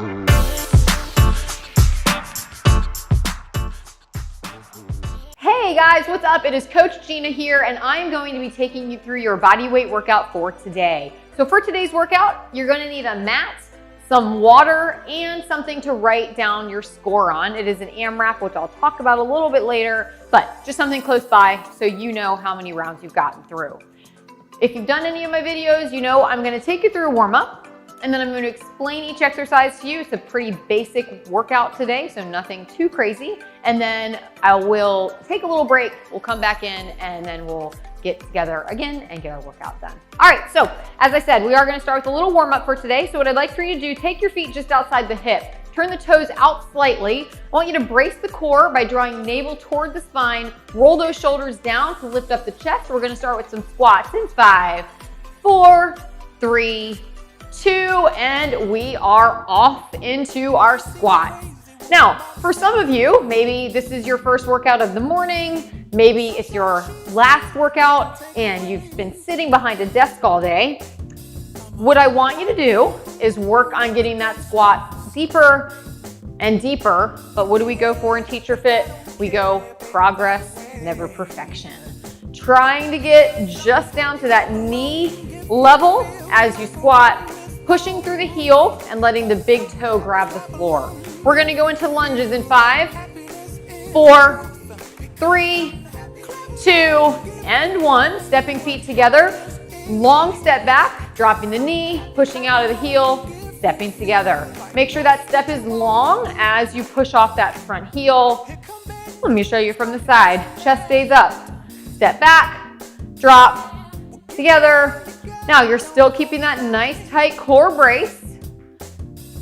Hey guys, what's up? It is Coach Gina here, and I'm going to be taking you through your body weight workout for today. So for today's workout, you're going to need a mat, some water, and something to write down your score on. It is an ARMAP, which I'll talk about a little bit later, but just something close by so you know how many rounds you've gotten through. If you've done any of my videos, you know I'm going to take you through a warm-up, and then I'm going to explain each exercise to you. It's a pretty basic workout today, so nothing too crazy. And then I will take a little break, we'll come back in, and then we'll get together again and get our workout done. All right, so as I said, we are going to start with a little warm-up for today. So what I'd like for you to do, take your feet just outside the hip. Turn the toes out slightly. I want you to brace the core by drawing navel toward the spine. Roll those shoulders down to lift up the chest. We're going to start with some squats in 5, 4, 3, 2, and we are off into our squats. Now, for some of you, maybe this is your first workout of the morning, maybe it's your last workout and you've been sitting behind a desk all day. What I want you to do is work on getting that squat deeper and deeper, but what do we go for in Teacher Fit? We go progress, never perfection. Trying to get just down to that knee level as you squat, pushing through the heel and letting the big toe grab the floor. We're gonna go into lunges in 5, 4, 3, 2, and 1. Stepping feet together. Long step back, dropping the knee, pushing out of the heel, stepping together. Make sure that step is long as you push off that front heel. Let me show you from the side. Chest stays up. Step back, drop, together. Now you're still keeping that nice tight core brace.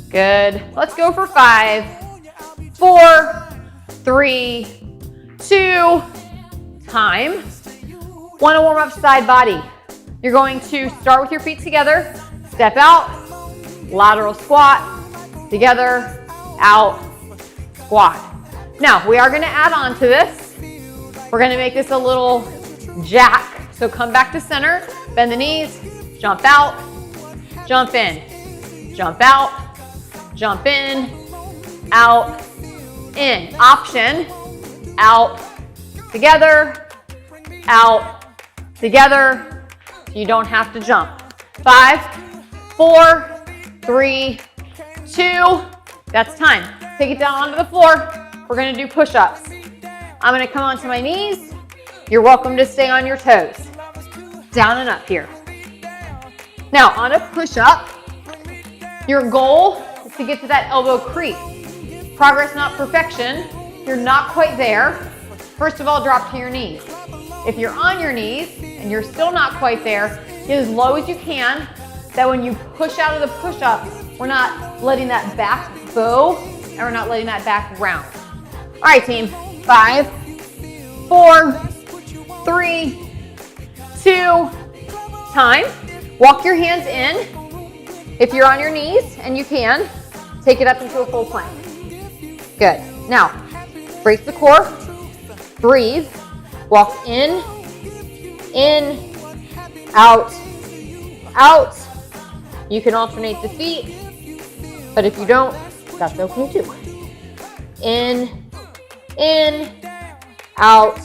Good. Let's go for 5, 4, 3, 2, time. Want to warm up side body. You're going to start with your feet together, step out, lateral squat, together, out, squat. Now we are going to add on to this. We're going to make this a little jack. So come back to center, bend the knees, jump out, jump in, jump out, jump in, out, in. Option, out, together, out, together. You don't have to jump. 5, 4, 3, 2. That's time. Take it down onto the floor. We're going to do push-ups. I'm going to come onto my knees. You're welcome to stay on your toes. Down and up here. Now, on a push-up, your goal is to get to that elbow crease. Progress, not perfection. You're not quite there. First of all, drop to your knees. If you're on your knees and you're still not quite there, get as low as you can. That when you push out of the push-up, we're not letting that back bow and we're not letting that back round. All right, team. 5, 4, 3, 2, time. Walk your hands in. If you're on your knees, and you can, take it up into a full plank. Good. Now, brace the core, breathe, walk in, out, out. You can alternate the feet, but if you don't, that's okay too. In, out,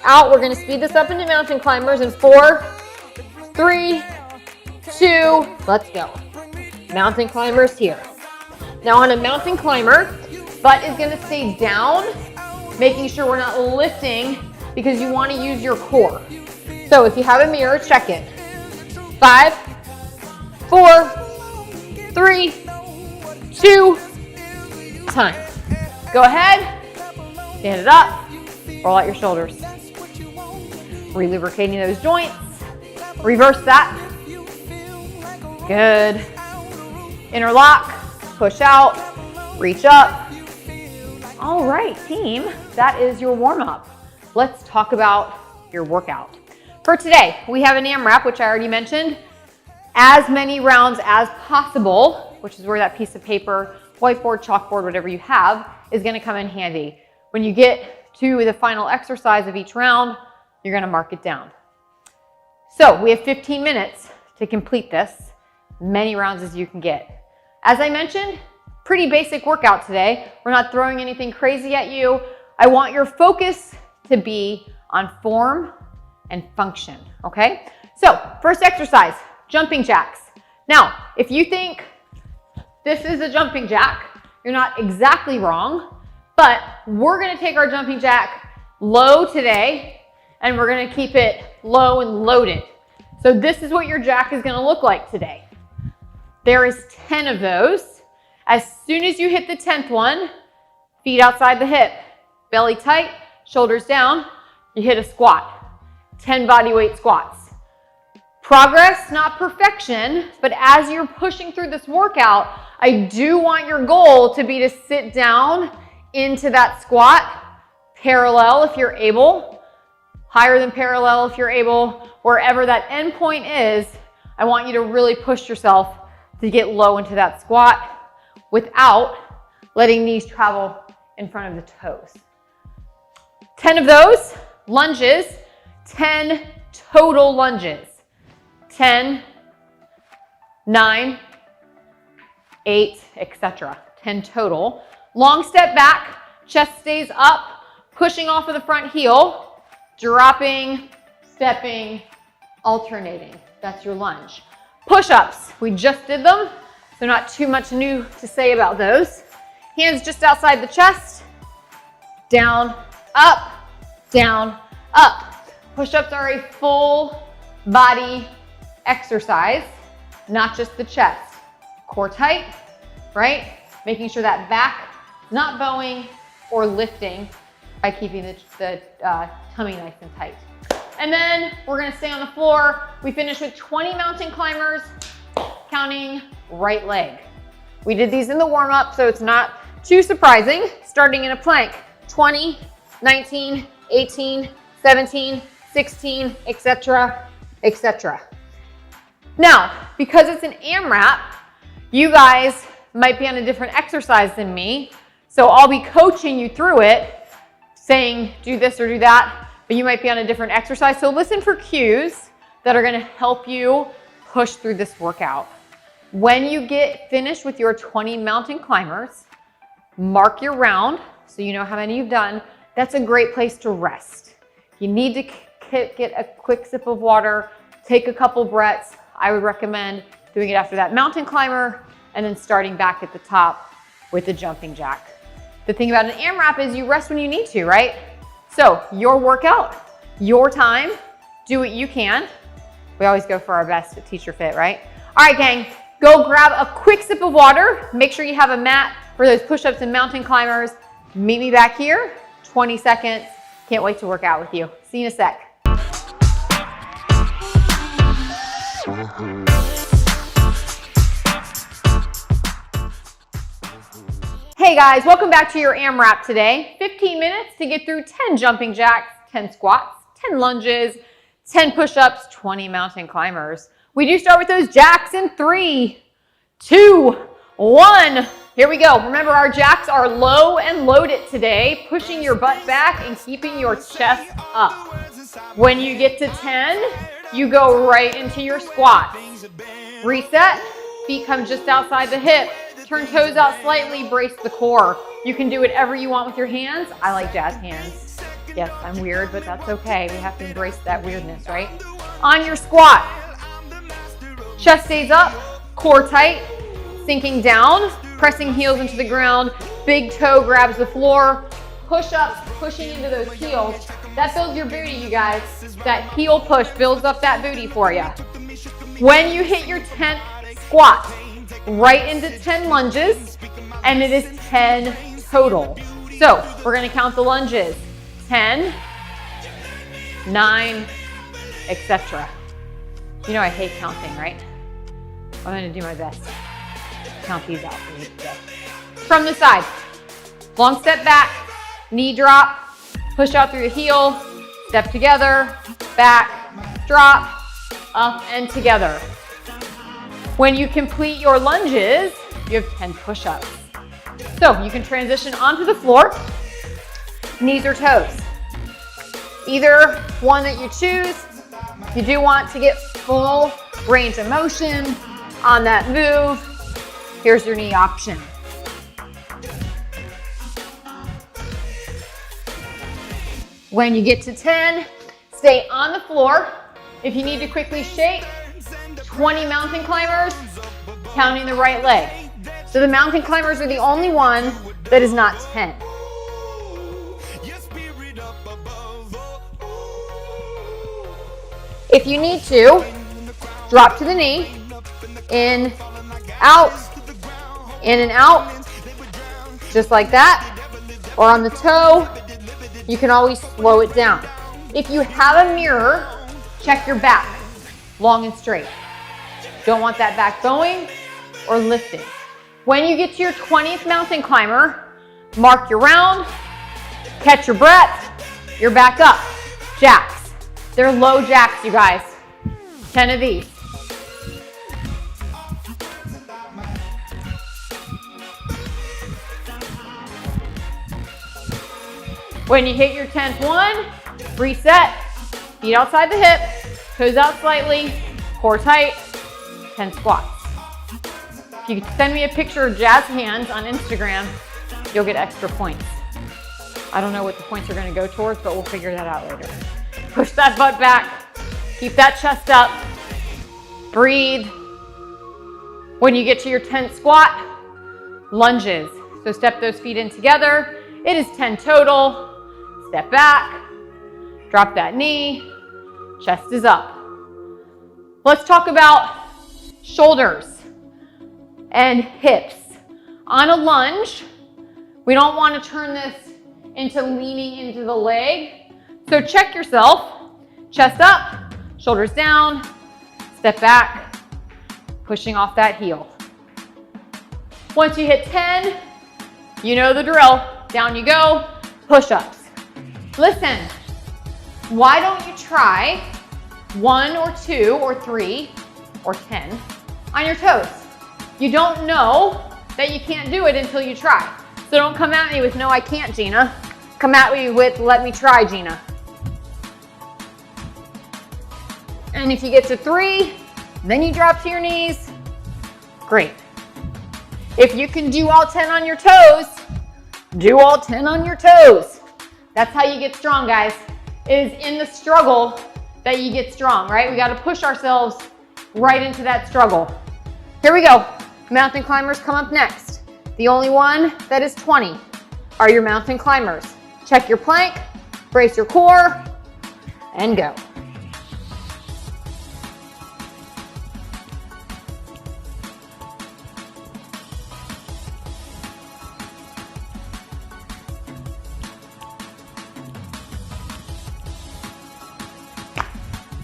out. We're going to speed this up into mountain climbers in 4, 3, 2, let's go. Mountain climbers here. Now on a mountain climber, butt is going to stay down, making sure we're not lifting because you want to use your core. So if you have a mirror, check it. 5, 4, 3, 2, time. Go ahead, stand it up, roll out your shoulders. Re-lubricating those joints. Reverse that. Good. Interlock, push out, reach up. All right, team, that is your warm-up. Let's talk about your workout. For today, we have an AMRAP, which I already mentioned. As many rounds as possible, which is where that piece of paper, whiteboard, chalkboard, whatever you have, is gonna come in handy. When you get to the final exercise of each round, you're gonna mark it down. So we have 15 minutes to complete this, many rounds as you can get. As I mentioned, pretty basic workout today. We're not throwing anything crazy at you. I want your focus to be on form and function, okay? So first exercise, jumping jacks. Now, if you think this is a jumping jack, you're not exactly wrong, but we're gonna take our jumping jack low today, and we're gonna keep it low and loaded. So this is what your jack is gonna look like today. There is 10 of those. As soon as you hit the 10th one, feet outside the hip, belly tight, shoulders down, you hit a squat. 10 body weight squats. Progress, not perfection, but as you're pushing through this workout, I do want your goal to be to sit down into that squat, parallel if you're able, higher than parallel if you're able, wherever that end point is. I want you to really push yourself to get low into that squat without letting knees travel in front of the toes. 10 of those lunges, 10 total lunges. 10, 9, 8, etc. 10 total. Long step back, chest stays up, pushing off of the front heel, dropping, stepping, alternating. That's your lunge. Push-ups, we just did them, so not too much new to say about those. Hands just outside the chest, down, up, down, up. Push-ups are a full body exercise, not just the chest. Core tight, right? Making sure that back not bowing or lifting by keeping the tummy nice and tight. And then we're gonna stay on the floor. We finish with 20 mountain climbers, counting right leg. We did these in the warm-up, so it's not too surprising. Starting in a plank, 20, 19, 18, 17, 16, etc., etc. Now, because it's an ARMAP, you guys might be on a different exercise than me, so I'll be coaching you through it, saying do this or do that, but you might be on a different exercise. So listen for cues that are gonna help you push through this workout. When you get finished with your 20 mountain climbers, mark your round so you know how many you've done. That's a great place to rest. You need to get a quick sip of water, take a couple breaths. I would recommend doing it after that mountain climber and then starting back at the top with the jumping jack. The thing about an AMRAP is you rest when you need to, right? So your workout, your time, do what you can. We always go for our best at Teacher Fit, right? All right, gang, go grab a quick sip of water. Make sure you have a mat for those push-ups and mountain climbers. Meet me back here, 20 seconds. Can't wait to work out with you. See you in a sec. Hey guys, welcome back to your AMRAP today. 15 minutes to get through 10 jumping jacks, 10 squats, 10 lunges, 10 push-ups, 20 mountain climbers. We do start with those jacks in 3, 2, 1. Here we go. Remember, our jacks are low and loaded today, pushing your butt back and keeping your chest up. When you get to 10, you go right into your squats. Reset, feet come just outside the hip. Turn toes out slightly, brace the core. You can do whatever you want with your hands. I like jazz hands. Yes, I'm weird, but that's okay. We have to embrace that weirdness, right? On your squat, chest stays up, core tight, sinking down, pressing heels into the ground, big toe grabs the floor, push-ups, pushing into those heels. That builds your booty, you guys. That heel push builds up that booty for you. When you hit your 10th squat, right into 10 lunges, and it is 10 total. So we're gonna count the lunges, 10, 9, etc. You know I hate counting, right? I'm gonna do my best to count these out for you today. From the side, long step back, knee drop, push out through the heel, step together, back, drop, up and together. When you complete your lunges, you have 10 push-ups. So you can transition onto the floor, knees or toes. Either one that you choose. You do want to get full range of motion on that move. Here's your knee option. When you get to 10, stay on the floor. If you need to quickly shake, 20 mountain climbers, counting the right leg. So the mountain climbers are the only one that is not 10. If you need to, drop to the knee, in, out, in and out, just like that. Or on the toe, you can always slow it down. If you have a mirror, check your back, long and straight. Don't want that back bowing or lifting. When you get to your 20th mountain climber, mark your round, catch your breath, you're back up. Jacks. They're low jacks, you guys. 10 of these. When you hit your 10th one, reset, feet outside the hip, toes out slightly, core tight, 10 squats. If you send me a picture of jazz hands on Instagram, you'll get extra points. I don't know what the points are going to go towards, but we'll figure that out later. Push that butt back, keep that chest up, breathe. When you get to your 10th squat, lunges. So step those feet in together. It is 10 total. Step back, drop that knee, chest is up. Let's talk about shoulders and hips. On a lunge, we don't want to turn this into leaning into the leg. So check yourself, chest up, shoulders down, step back, pushing off that heel. Once you hit 10, you know the drill. Down you go, push-ups. Listen, why don't you try 1 or 2 or 3 or 10 on your toes? You don't know that you can't do it until you try. So don't come at me with, no, I can't, Gina. Come at me with, let me try, Gina. And if you get to 3, then you drop to your knees. Great. If you can do all 10 on your toes, do all 10 on your toes. That's how you get strong, guys. It is in the struggle that you get strong, right? We got to push ourselves right into that struggle. Here we go. Mountain climbers come up next. The only one that is 20 are your mountain climbers. Check your plank, brace your core, and go.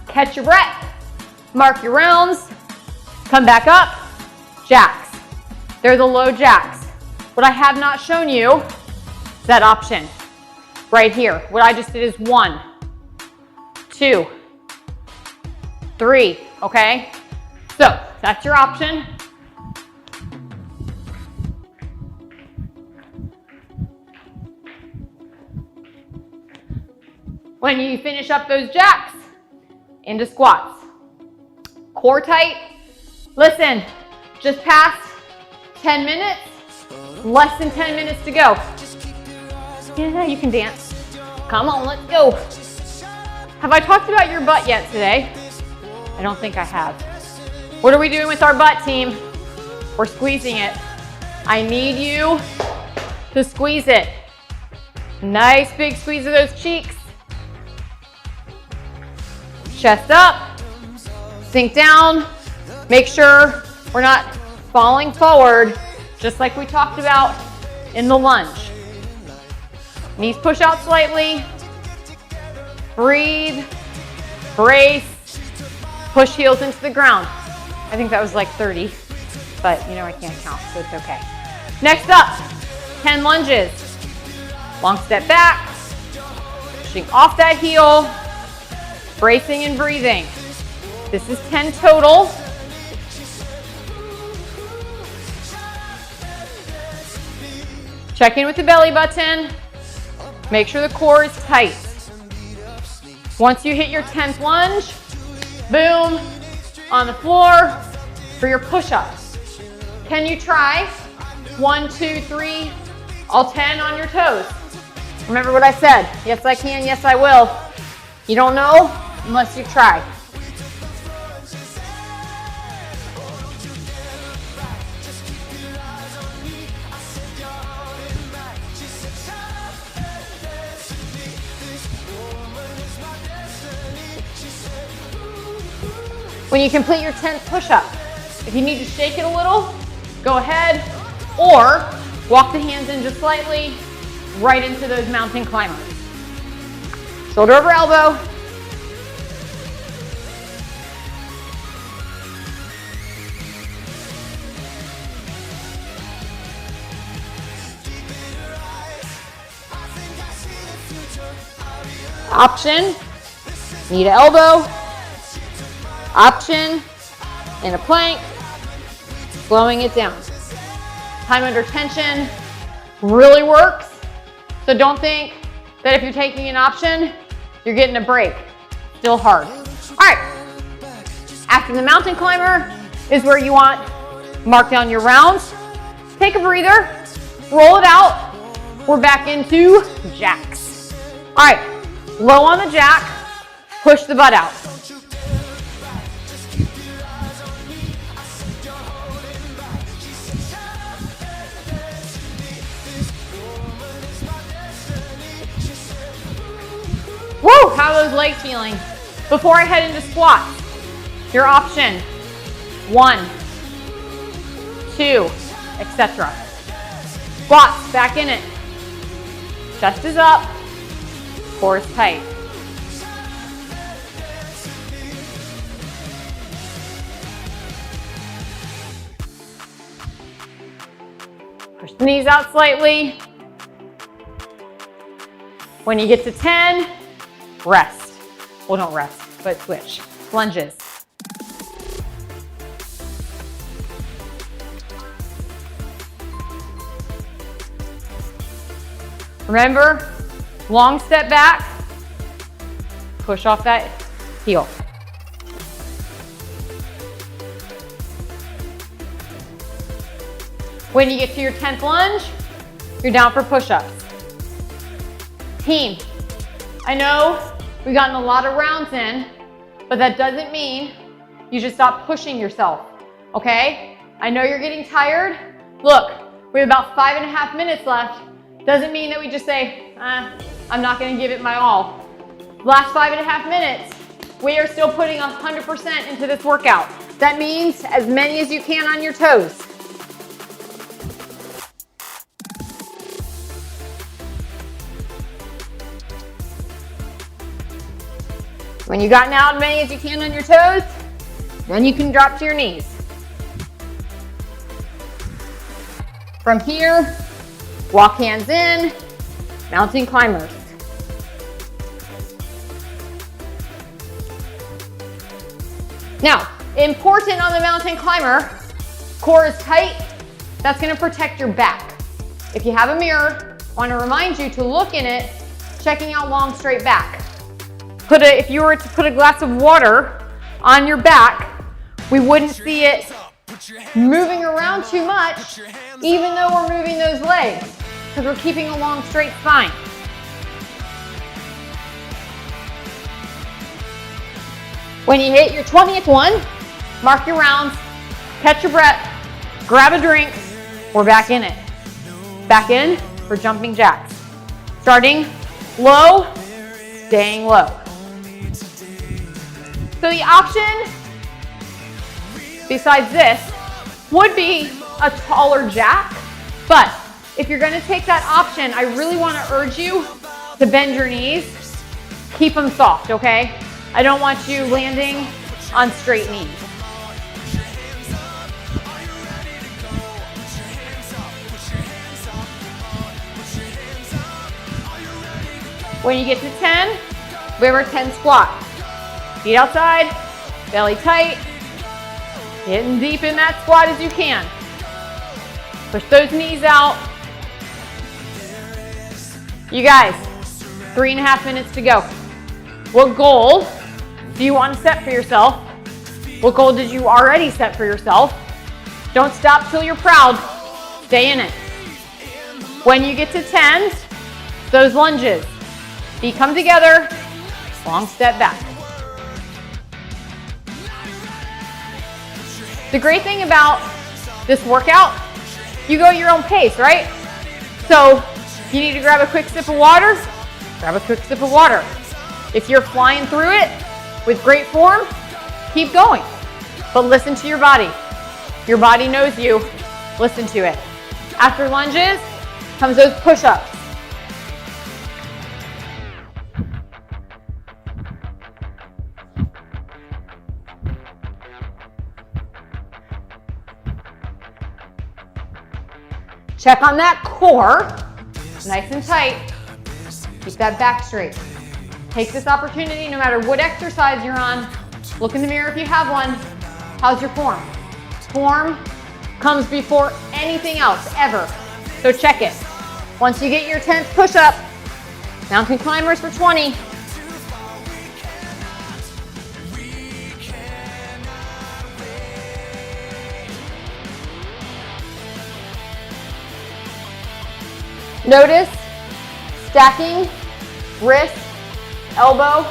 Catch your breath, mark your rounds, come back up, jacks. They're the low jacks. What I have not shown you is that option right here. What I just did is 1, 2, 3, okay? So that's your option. When you finish up those jacks, into squats. Core tight. Listen, just past 10 minutes, less than 10 minutes to go. Yeah, you can dance. Come on, let's go. Have I talked about your butt yet today? I don't think I have. What are we doing with our butt, team? We're squeezing it. I need you to squeeze it. Nice big squeeze of those cheeks. Chest up, sink down, make sure we're not falling forward, just like we talked about in the lunge. Knees push out slightly, breathe, brace, push heels into the ground. I think that was like 30, but you know I can't count, so it's okay. Next up, 10 lunges. Long step back, pushing off that heel, bracing and breathing. This is 10 total. Check in with the belly button. Make sure the core is tight. Once you hit your 10th lunge, boom, on the floor for your push-ups. Can you try 1, 2, 3, all 10 on your toes? Remember what I said. Yes, I can. Yes, I will. You don't know unless you try. When you complete your 10th push-up, if you need to shake it a little, go ahead, or walk the hands in just slightly, right into those mountain climbers. Shoulder over elbow. Option, knee to elbow. Option, in a plank, slowing it down. Time under tension really works. So don't think that if you're taking an option, you're getting a break. Still hard. All right, after the mountain climber is where you want to mark down your rounds. Take a breather, roll it out. We're back into jacks. All right, low on the jack, push the butt out. Woo, how are those legs feeling? Before I head into squats, your option, 1, 2, etc. Squats, back in it. Chest is up, core is tight. Push the knees out slightly. When you get to 10, rest. Well, don't rest, but switch. Lunges. Remember, long step back, push off that heel. When you get to your 10th lunge, you're down for push-ups. Team, I know we've gotten a lot of rounds in, but that doesn't mean you should stop pushing yourself, okay? I know you're getting tired. Look, we have about 5.5 minutes left. Doesn't mean that we just say, I'm not gonna give it my all. Last 5.5 minutes, we are still putting 100% into this workout. That means as many as you can on your toes. When you've gotten out as many as you can on your toes, then you can drop to your knees. From here, walk hands in, mountain climbers. Now, important on the mountain climber, core is tight. That's gonna protect your back. If you have a mirror, I wanna remind you to look in it, checking out long, straight back. If you were to put a glass of water on your back, we wouldn't see it moving around too much, even though we're moving those legs, because we're keeping a long, straight spine. When you hit your 20th one, mark your rounds, catch your breath, grab a drink, we're back in it. Back in for jumping jacks. Starting low, staying low. So the option, besides this, would be a taller jack, but if you're gonna take that option, I really wanna urge you to bend your knees, keep them soft, okay? I don't want you landing on straight knees. When you get to 10, we have our 10 squat. Feet outside, belly tight, getting deep in that squat as you can. Push those knees out. You guys, 3.5 minutes to go. What goal do you want to set for yourself? What goal did you already set for yourself? Don't stop till you're proud. Stay in it. When you get to 10, Those lunges. Feet come together, long step back. The great thing about this workout, you go at your own pace, right? So if you need to grab a quick sip of water, grab a quick sip of water. If you're flying through it with great form, keep going. But listen to your body. Your body knows you. Listen to it. After lunges comes those push-ups. Check on that core, nice and tight. Keep that back straight. Take this opportunity, no matter what exercise you're on, look in the mirror if you have one. How's your form? Form comes before anything else, ever. So check it. Once you get your 10th push-up, mountain climbers for 20. Notice stacking, wrist, elbow,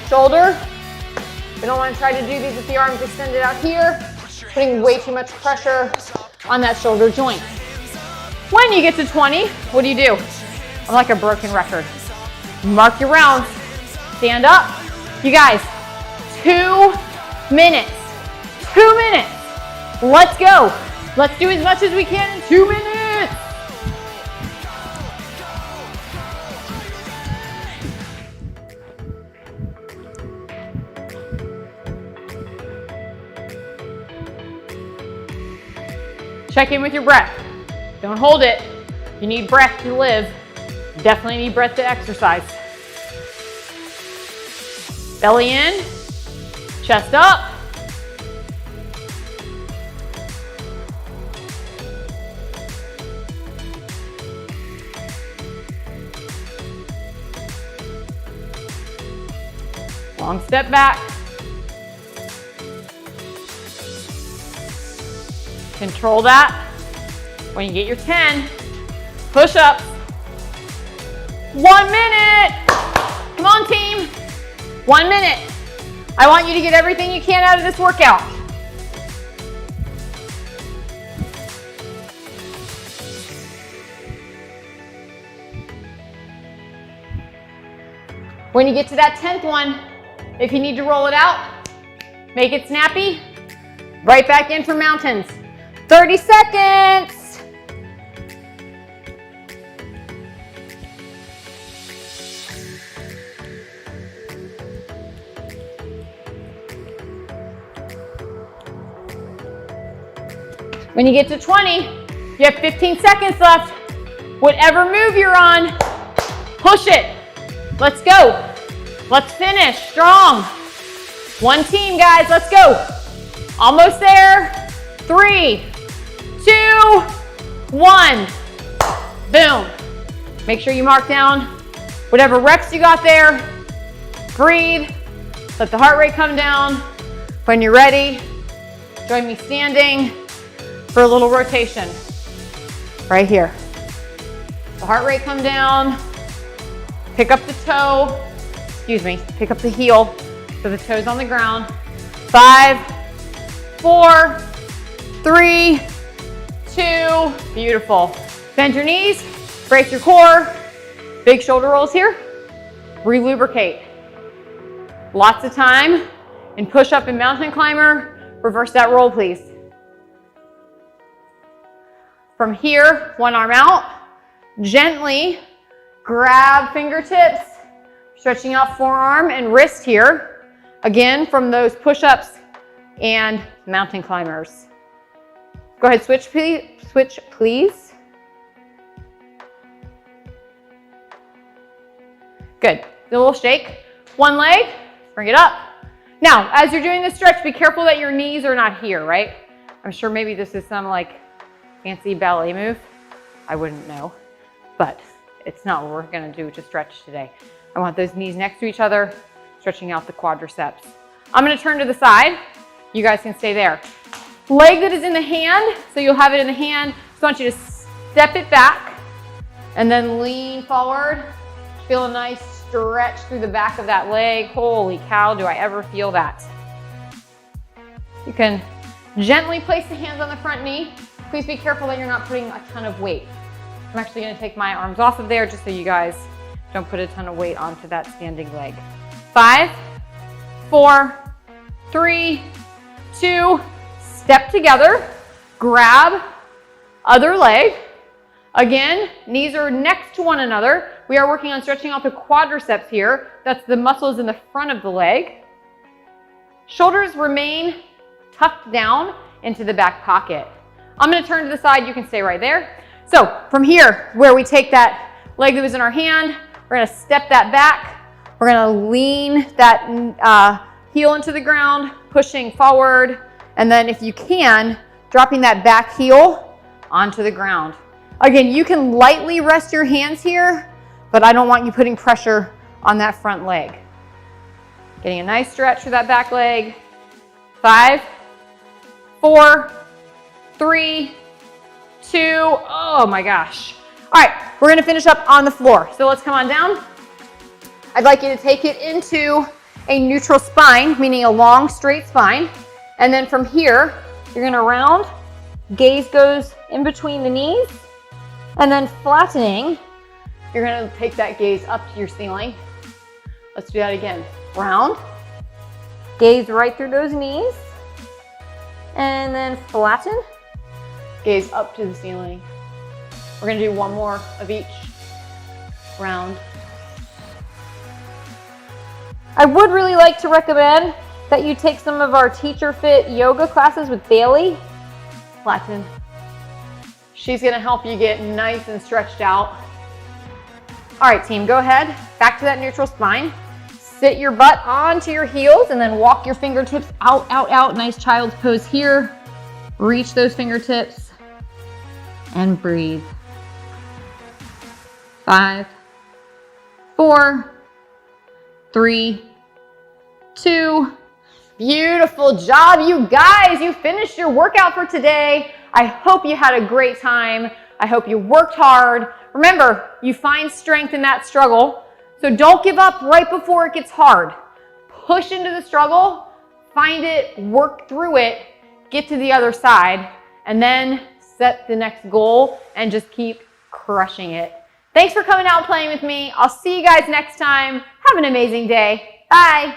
shoulder. We don't want to try to do these with the arms extended out here, putting way too much pressure on that shoulder joint. When you get to 20, what do? I'm like a broken record. Mark your rounds, stand up. You guys, 2 minutes, 2 minutes. Let's go. Let's do as much as we can in 2 minutes. Check in with your breath. Don't hold it. You need breath to live. You definitely need breath to exercise. Belly in, chest up. Long step back. Control that. When you get your 10, push up. 1 minute. Come on, team. 1 minute. I want you to get everything you can out of this workout. When you get to that 10th one, if you need to roll it out, make it snappy. Right back in for mountains. 30 seconds. When you get to 20, you have 15 seconds left. Whatever move you're on, push it. Let's go. Let's finish strong. One team, guys, let's go. Almost there. 3, 2, 1. Boom. Make sure you mark down whatever reps you got there. Breathe. Let the heart rate come down. When you're ready, join me standing for a little rotation. Right here. The heart rate come down. Pick up the toe. Pick up the heel so the toe's on the ground. 5, 4, 3, 2, beautiful. Bend your knees, brace your core. Big shoulder rolls here. Relubricate. Lots of time in push-up and mountain climber. Reverse that roll, please. From here, one arm out. Gently grab fingertips, stretching out forearm and wrist here. Again, from those push-ups and mountain climbers. Go ahead, switch please. Good, a little shake. One leg, bring it up. Now, as you're doing this stretch, be careful that your knees are not here, right? I'm sure maybe this is some like fancy ballet move. I wouldn't know, but it's not what we're gonna do to stretch today. I want those knees next to each other, stretching out the quadriceps. I'm gonna turn to the side. You guys can stay there. Leg that is in the hand, so you'll have it in the hand. So I want you to step it back and then lean forward Feel a nice stretch through the back of that leg. Holy cow, do I ever feel that. You can gently place the hands on the front knee. Please be careful that you're not putting a ton of weight. I'm actually gonna take my arms off of there just so you guys don't put a ton of weight onto that standing leg. 5, 4, 3, 2, step together, grab other leg. Again, knees are next to one another. We are working on stretching out the quadriceps here. That's the muscles in the front of the leg. Shoulders remain tucked down into the back pocket. I'm gonna turn to the side, you can stay right there. So from here, where we take that leg that was in our hand, we're gonna step that back. We're gonna lean that heel into the ground, pushing forward. And then if you can, dropping that back heel onto the ground. Again, you can lightly rest your hands here, but I don't want you putting pressure on that front leg. Getting a nice stretch through that back leg. 5, 4, 3, 2, oh my gosh. All right, we're gonna finish up on the floor. So let's come on down. I'd like you to take it into a neutral spine, meaning a long, straight spine. And then from here, you're gonna round, gaze goes in between the knees, and then flattening, you're gonna take that gaze up to your ceiling. Let's do that again. Round, gaze right through those knees, and then flatten, gaze up to the ceiling. We're gonna do one more of each. Round. I would really like to recommend that you take some of our Teacher Fit yoga classes with Bailey. Flatten. She's gonna help you get nice and stretched out. All right, team, go ahead. Back to that neutral spine. Sit your butt onto your heels and then walk your fingertips out, out, out. Nice child's pose here. Reach those fingertips and breathe. 5, 4, 3, 2. Beautiful job, you guys. You finished your workout for today. I hope you had a great time. I hope you worked hard. Remember, you find strength in that struggle. So don't give up right before it gets hard. Push into the struggle, find it, work through it, get to the other side, and then set the next goal and just keep crushing it. Thanks for coming out and playing with me. I'll see you guys next time. Have an amazing day. Bye.